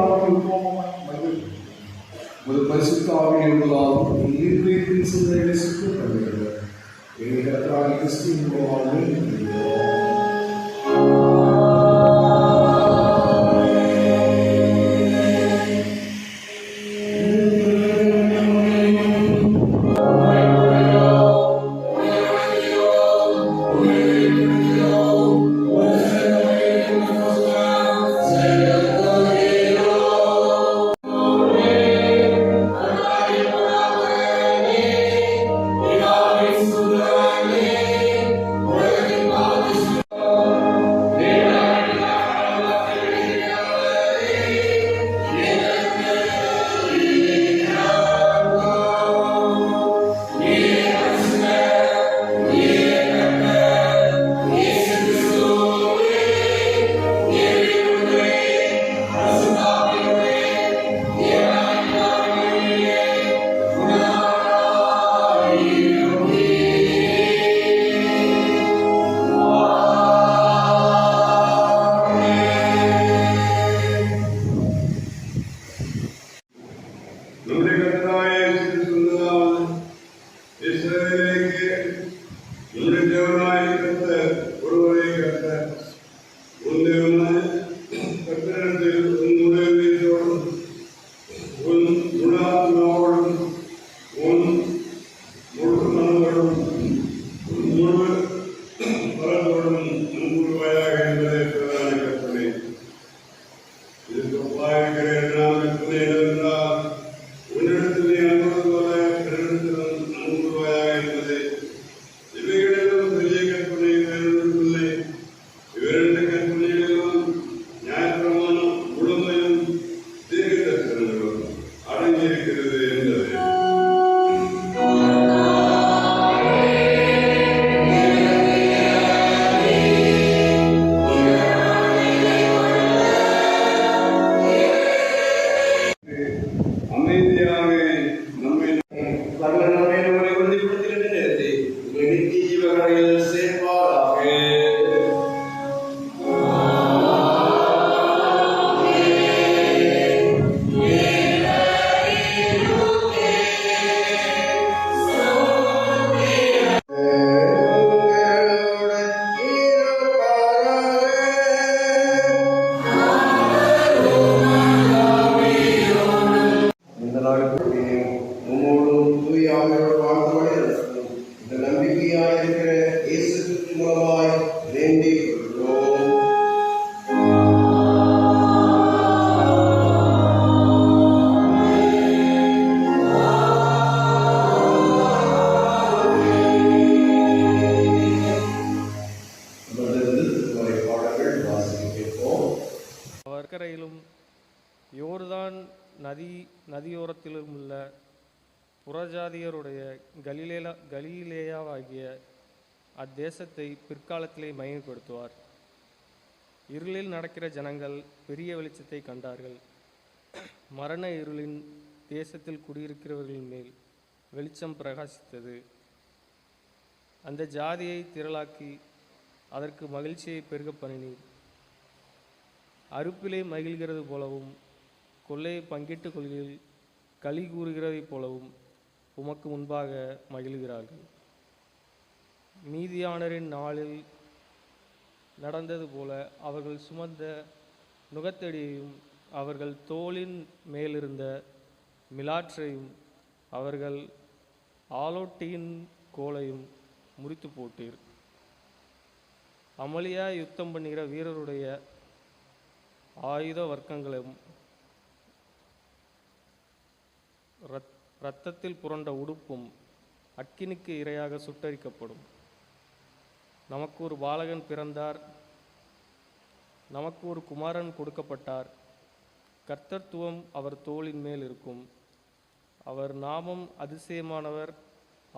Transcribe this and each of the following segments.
ஆவிக்கு உருவமாக ஒரு பரிசுத்த ஆவியால் இருதயத்தின் சிந்தனைகளை சுத்தப்படுகிறது. எங்கள் கர்த்தராகிய கிறிஸ்துவின் மூலமாக யோர்தான் நதியோரத்திலும் உள்ள புறஜாதியருடைய கலிலேயாவாகிய அத்தேசத்தை பிற்காலத்திலே மகிமைப்படுத்துவார். இருளில் நடக்கிற ஜனங்கள் பெரிய வெளிச்சத்தை கண்டார்கள். மரண இருளின் தேசத்தில் குடியிருக்கிறவர்களின் மேல் வெளிச்சம் பிரகாசித்தது. அந்த ஜாதியை திரளாக்கி அதற்கு மகிழ்ச்சியை பெருக பண்ணினீர். அறுப்பிலே மகிழ்கிறது போலவும் கொள்ளையை பங்கிட்டுக் கொள்கையில் களி கூறுகிறதைப் போலவும் உமக்கு முன்பாக மகிழ்கிறார்கள். மீதியானரின் நாளில் நடந்தது போல அவர்கள் சுமந்த நுகத்தடியையும் அவர்கள் தோளின் மேலிருந்த மிலாற்றையும் அவர்கள் ஆலோட்டியின் கோலையும் முறித்து போட்டீர். அமளியாய் யுத்தம் பண்ணுகிற வீரருடைய ஆயுத வர்க்கங்களும் இரத்தத்தில் புரண்ட உடுப்பும் அக்கினிக்கு இரையாக சுட்டரிக்கப்படும். நமக்கு ஒரு பாலகன் பிறந்தார், நமக்கு ஒரு குமாரன் கொடுக்கப்பட்டார். கர்த்தத்துவம் அவர் தோளின் மேல் இருக்கும். அவர் நாமம் அதிசயமானவர்,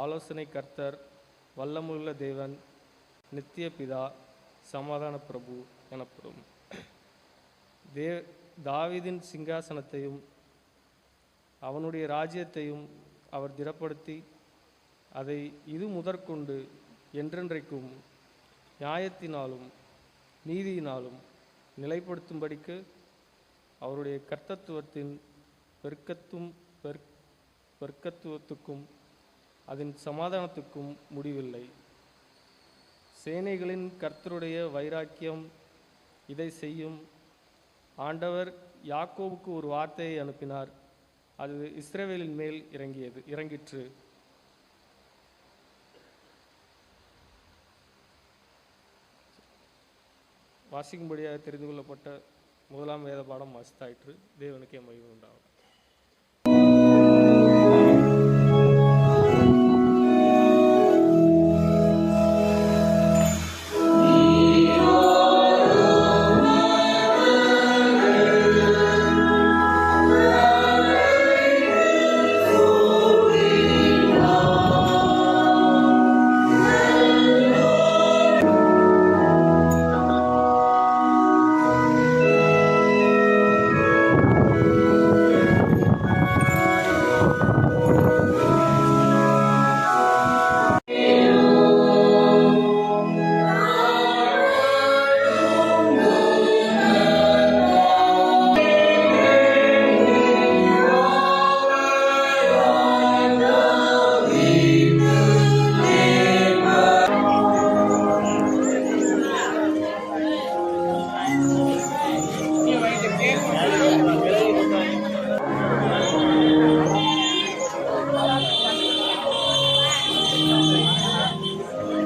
ஆலோசனை கர்த்தர், வல்லமுள்ள தேவன், நித்திய பிதா, சமாதான பிரபு எனப்படும். தாவீதின் சிங்காசனத்தையும் அவனுடைய ராஜ்யத்தையும் அவர் திடப்படுத்தி அதை இது முதற்கொண்டு என்றென்றைக்கும் நியாயத்தினாலும் நீதியினாலும் நிலைப்படுத்தும்படிக்கு அவருடைய கர்த்தத்துவத்தின் பெருக்கத்துவத்துக்கும் அதன் சமாதானத்துக்கும் முடிவில்லை. சேனைகளின் கர்த்தருடைய வைராக்கியம் இதை செய்யும். ஆண்டவர் யாக்கோவுக்கு ஒரு வார்த்தையை அனுப்பினார், அது இஸ்ரவேலின் மேல் இறங்கிற்று. வாசிக்கும்படியாக தெரிந்து கொள்ளப்பட்ட முதலாம் வேத பாடம் வாசித்தாயிற்று. தேவனுக்கே மகிமை உண்டாகும்.